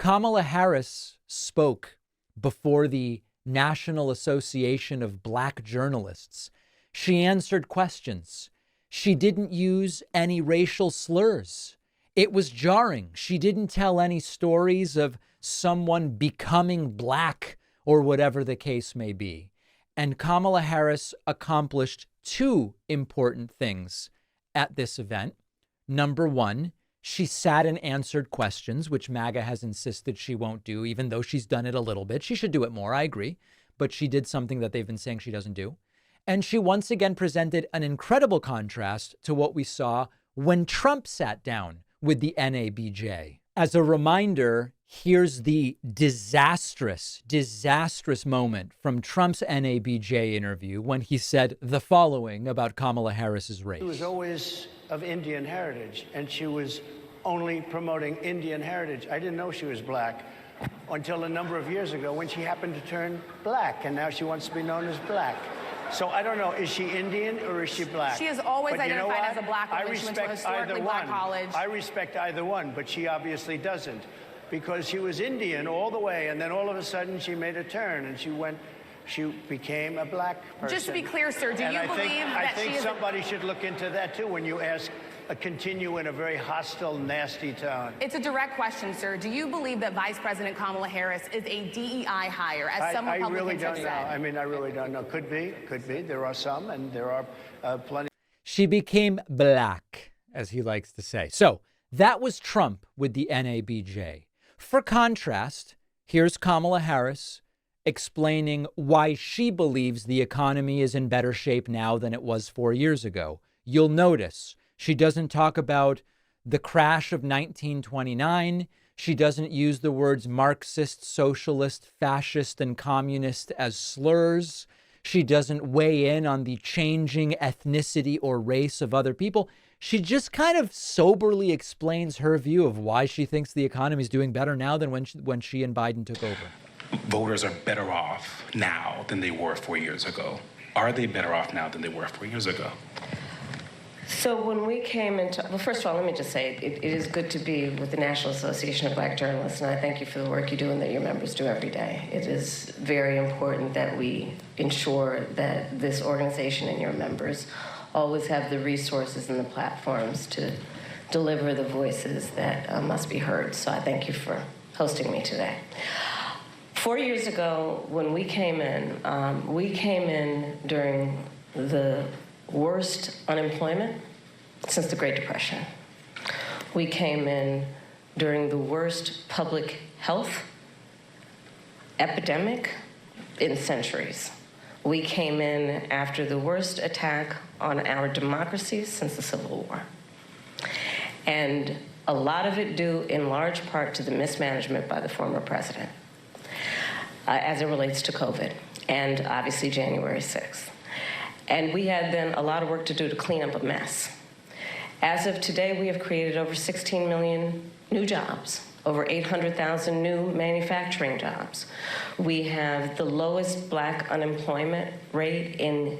Kamala Harris spoke before the National Association of Black Journalists. She answered questions. She didn't use any racial slurs. It was jarring. She didn't tell any stories of someone becoming black or whatever the case may be. And Kamala Harris accomplished two important things at this event. Number one, she sat and answered questions, which MAGA has insisted she won't do, even though she's done it a little bit. She should do it more, I agree. But she did something that they've been saying she doesn't do. And she once again presented an incredible contrast to what we saw when Trump sat down with the NABJ. As a reminder, here's the disastrous moment from Trump's NABJ interview when he said the following about Kamala Harris's race. She was always of Indian heritage, and she was only promoting Indian heritage. I didn't know she was black until a number of years ago when she happened to turn black, and now she wants to be known as black. So I don't know, is she Indian or is she black? She has always identified as a black woman. She went to a historically black college. I respect either one, but she obviously doesn't, because she was Indian all the way, and then all of a sudden she made a turn and she became a black person. Just to be clear, sir, do you believe that she is... I think somebody should look into that too when you ask continue in a very hostile, nasty tone. It's a direct question, sir. Do you believe that Vice President Kamala Harris is a DEI hire, as some Republicans really don't have said? know. I mean, I really don't know. Could be. There are some, and there are plenty. She became black, as he likes to say. So that was Trump with the NABJ. For contrast, here's Kamala Harris explaining why she believes the economy is in better shape now than it was 4 years ago. You'll notice she doesn't talk about the crash of 1929. She doesn't use the words Marxist, socialist, fascist, and communist as slurs. She doesn't weigh in on the changing ethnicity or race of other people. She just kind of soberly explains her view of why she thinks the economy is doing better now than when she and Biden took over. Voters are better off now than they were 4 years ago. Are they better off now than they were 4 years ago? So when we came into, well, first of all, let me just say it is good to be with the National Association of Black Journalists, and I thank you for the work you do and that your members do every day. It is very important that we ensure that this organization and your members always have the resources and the platforms to deliver the voices that must be heard. So I thank you for hosting me today. 4 years ago, when we came in during the worst unemployment since the Great Depression. We came in during the worst public health epidemic in centuries. We came in after the worst attack on our democracy since the Civil War. And a lot of it due in large part to the mismanagement by the former president as it relates to COVID and obviously January 6th. And we had then a lot of work to do to clean up a mess. As of today, we have created over 16 million new jobs, over 800,000 new manufacturing jobs. We have the lowest black unemployment rate in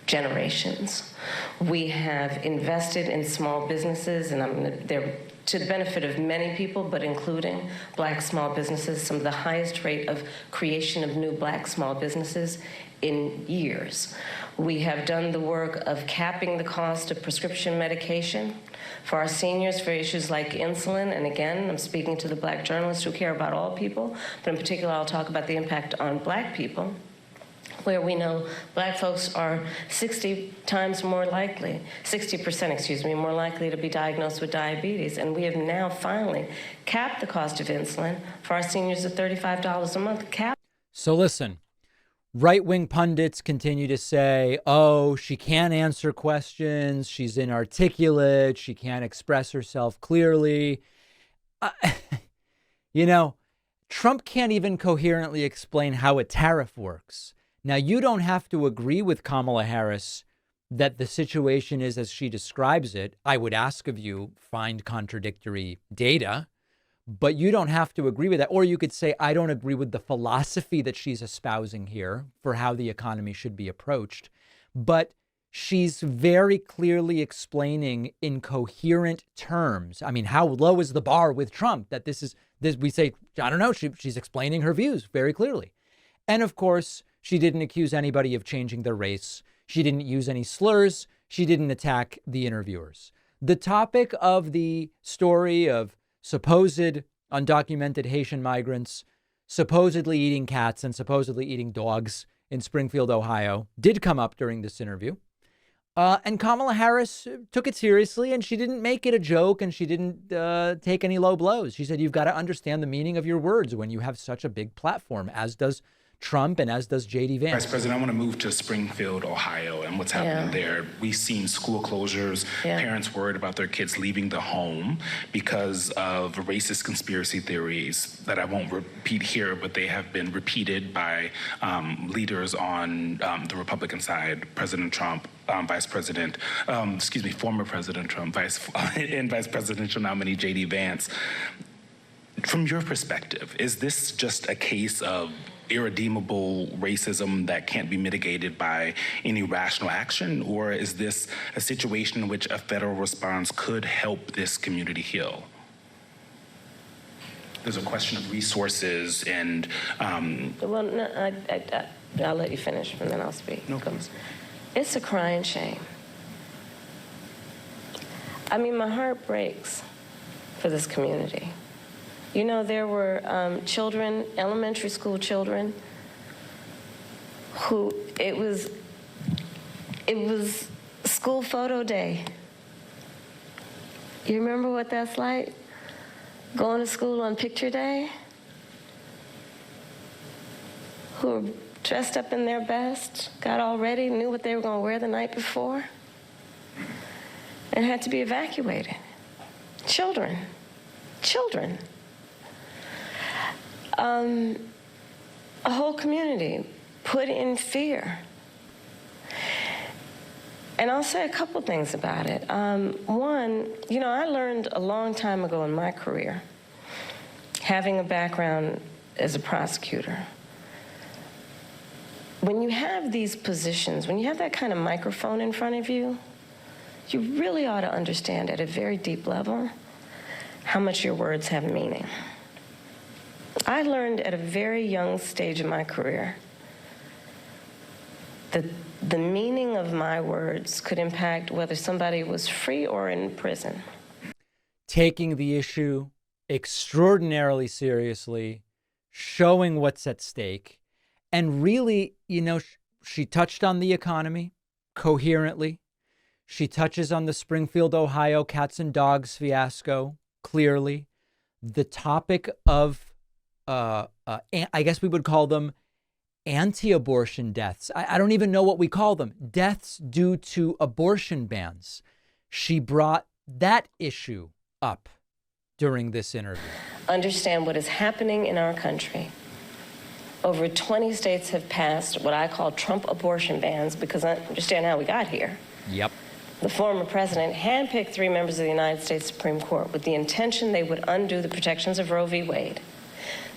generations. We have invested in small businesses, and they're to the benefit of many people, but including black small businesses, some of the highest rate of creation of new black small businesses in years. We have done the work of capping the cost of prescription medication for our seniors for issues like insulin. And again, I'm speaking to the black journalists who care about all people, but in particular, I'll talk about the impact on black people, where we know black folks are 60% more likely to be diagnosed with diabetes. And we have now finally capped the cost of insulin for our seniors at $35 a month. So listen. Right-wing pundits continue to say, oh, she can't answer questions. She's inarticulate. She can't express herself clearly. Trump can't even coherently explain how a tariff works. Now, you don't have to agree with Kamala Harris that the situation is as she describes it. I would ask of you, find contradictory data. But you don't have to agree with that. Or you could say, I don't agree with the philosophy that she's espousing here for how the economy should be approached. But she's very clearly explaining in coherent terms. I mean, how low is the bar with Trump that this we say, I don't know, she's explaining her views very clearly. And of course, she didn't accuse anybody of changing their race. She didn't use any slurs. She didn't attack the interviewers. The topic of the story of supposed undocumented Haitian migrants supposedly eating cats and supposedly eating dogs in Springfield, Ohio, did come up during this interview. And Kamala Harris took it seriously, and she didn't make it a joke, and she didn't take any low blows. She said, you've got to understand the meaning of your words when you have such a big platform, as does Trump and as does J.D. Vance. Vice President, I want to move to Springfield, Ohio, and what's happening there. We've seen school closures, parents worried about their kids leaving the home because of racist conspiracy theories that I won't repeat here, but they have been repeated by leaders on the Republican side, President Trump, former President Trump, and Vice Presidential nominee J.D. Vance. From your perspective, is this just a case of irredeemable racism that can't be mitigated by any rational action, or is this a situation in which a federal response could help this community heal? There's a question of resources and... Well, no, I'll let you finish and then I'll speak. No, please. It's a crying shame. I mean, my heart breaks for this community. You know, there were children, elementary school children, who it was school photo day. You remember what that's like? Going to school on picture day? Who were dressed up in their best, got all ready, knew what they were going to wear the night before, and had to be evacuated. Children. A whole community put in fear. And I'll say a couple things about it. One, you know, I learned a long time ago in my career, having a background as a prosecutor, when you have these positions, when you have that kind of microphone in front of you, you really ought to understand at a very deep level how much your words have meaning. I learned at a very young stage of my career that the meaning of my words could impact whether somebody was free or in prison. Taking the issue extraordinarily seriously, showing what's at stake, and really, you know, she touched on the economy coherently. She touches on the Springfield, Ohio cats and dogs fiasco clearly. The topic of I guess we would call them anti-abortion deaths. I don't even know what we call them. Deaths due to abortion bans. She brought that issue up during this interview. Understand what is happening in our country. Over 20 states have passed what I call Trump abortion bans because I understand how we got here. Yep. The former president handpicked 3 members of the United States Supreme Court with the intention they would undo the protections of Roe v. Wade.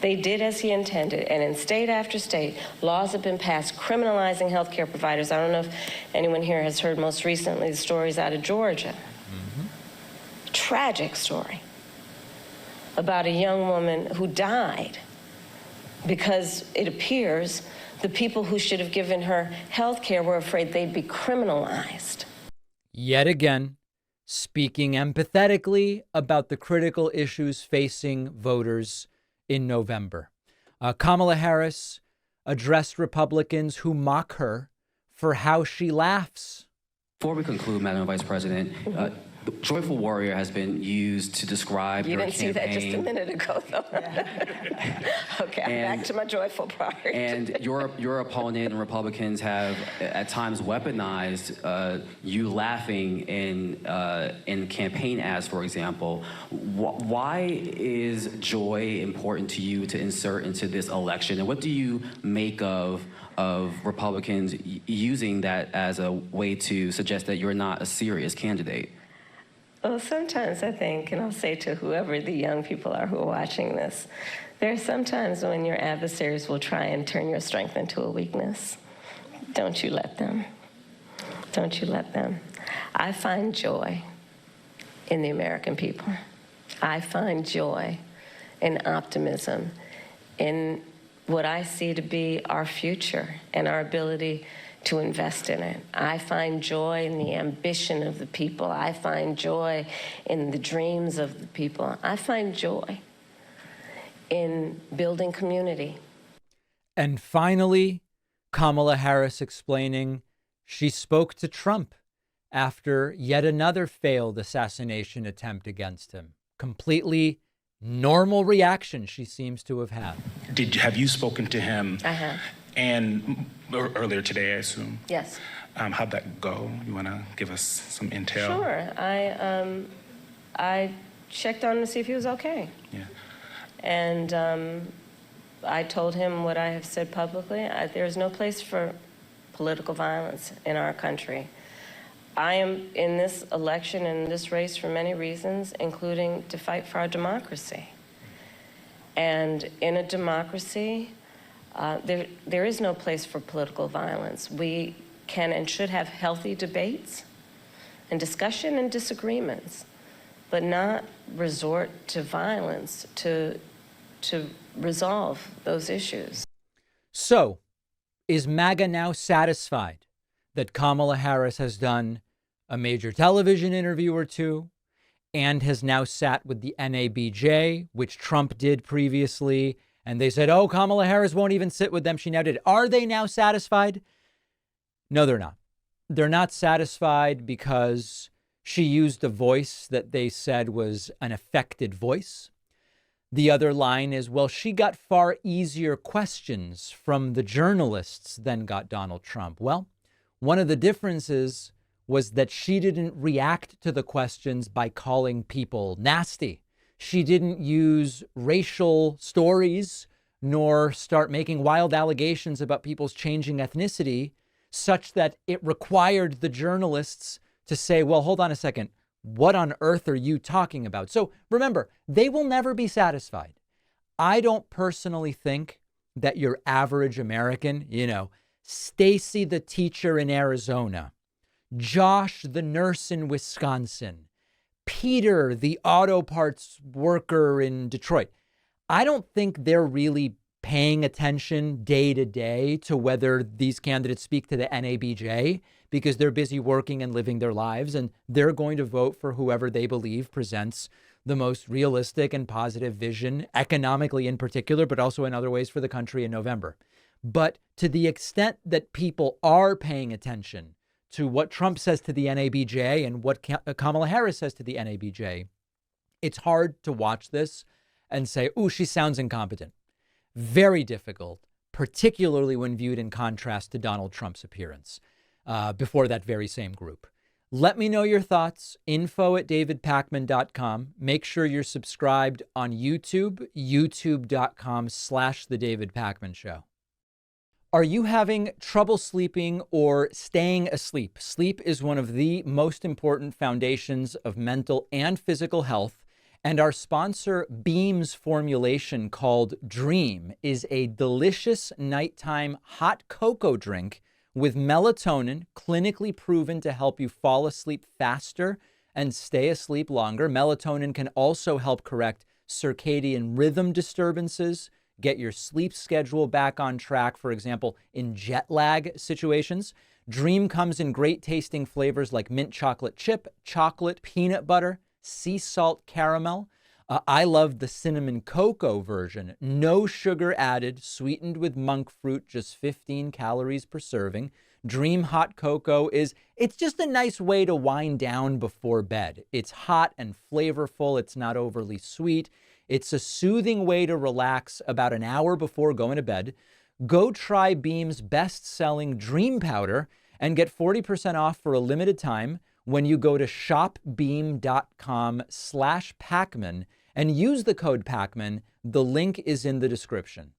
They did as he intended, and in state after state, laws have been passed criminalizing healthcare providers. I don't know if anyone here has heard most recently the stories out of Georgia. Mm-hmm. Tragic story about a young woman who died because it appears the people who should have given her health care were afraid they'd be criminalized. Yet again, speaking empathetically about the critical issues facing voters in November. Kamala Harris addressed Republicans who mock her for how she laughs. Before we conclude, Madam Vice President, the joyful warrior has been used to describe your campaign. You didn't see that just a minute ago, though. Okay, I'm back to my joyful part. And your opponent and Republicans have at times weaponized you laughing in campaign ads, for example. Why is joy important to you to insert into this election? And what do you make of Republicans using that as a way to suggest that you're not a serious candidate? Well, sometimes I think, and I'll say to whoever the young people are who are watching this, there are some times when your adversaries will try and turn your strength into a weakness. Don't you let them. Don't you let them. I find joy in the American people. I find joy and optimism in what I see to be our future and our ability to invest in it. I find joy in the ambition of the people. I find joy in the dreams of the people. I find joy in building community. And finally, Kamala Harris explaining she spoke to Trump after yet another failed assassination attempt against him. Completely normal reaction she seems to have had. Have you spoken to him? I have. And earlier today, I assume? Yes. How'd that go? You want to give us some intel? Sure. I checked on him to see if he was okay. Yeah. And I told him what I have said publicly. There is no place for political violence in our country. I am in this election and in this race for many reasons, including to fight for our democracy. And in a democracy, there is no place for political violence. We can and should have healthy debates and discussion and disagreements, but not resort to violence to resolve those issues. So, is MAGA now satisfied that Kamala Harris has done a major television interview or two and has now sat with the NABJ, which Trump did previously, and they said, oh, Kamala Harris won't even sit with them. She now did. Are they now satisfied? No, they're not. They're not satisfied because she used a voice that they said was an affected voice. The other line is, well, she got far easier questions from the journalists than got Donald Trump. Well, one of the differences was that she didn't react to the questions by calling people nasty. She didn't use racial stories nor start making wild allegations about people's changing ethnicity such that it required the journalists to say, well, hold on a second. What on earth are you talking about? So remember, they will never be satisfied. I don't personally think that your average American, Stacy the teacher in Arizona, Josh the nurse in Wisconsin, Peter the auto parts worker in Detroit, I don't think they're really paying attention day to day to whether these candidates speak to the NABJ, because they're busy working and living their lives, and they're going to vote for whoever they believe presents the most realistic and positive vision, economically in particular, but also in other ways for the country in November. But to the extent that people are paying attention to what Trump says to the NABJ and what Kamala Harris says to the NABJ, it's hard to watch this and say, ooh, she sounds incompetent. Very difficult, particularly when viewed in contrast to Donald Trump's appearance before that very same group. Let me know your thoughts. info@davidpakman.com. Make sure you're subscribed on YouTube, youtube.com/The David Pakman Show. Are you having trouble sleeping or staying asleep? Sleep is one of the most important foundations of mental and physical health. And our sponsor, Beam's formulation called Dream, is a delicious nighttime hot cocoa drink with melatonin, clinically proven to help you fall asleep faster and stay asleep longer. Melatonin can also help correct circadian rhythm disturbances, get your sleep schedule back on track, for example, in jet lag situations. Dream comes in great tasting flavors like mint chocolate chip, chocolate, peanut butter, sea salt caramel. I love the cinnamon cocoa version. No sugar added, sweetened with monk fruit, just 15 calories per serving. Dream hot cocoa it's just a nice way to wind down before bed. It's hot and flavorful. It's not overly sweet. It's a soothing way to relax about an hour before going to bed. Go try Beam's best-selling Dream Powder and get 40% off for a limited time when you go to shopbeam.com/Pakman and use the code Pakman. The link is in the description.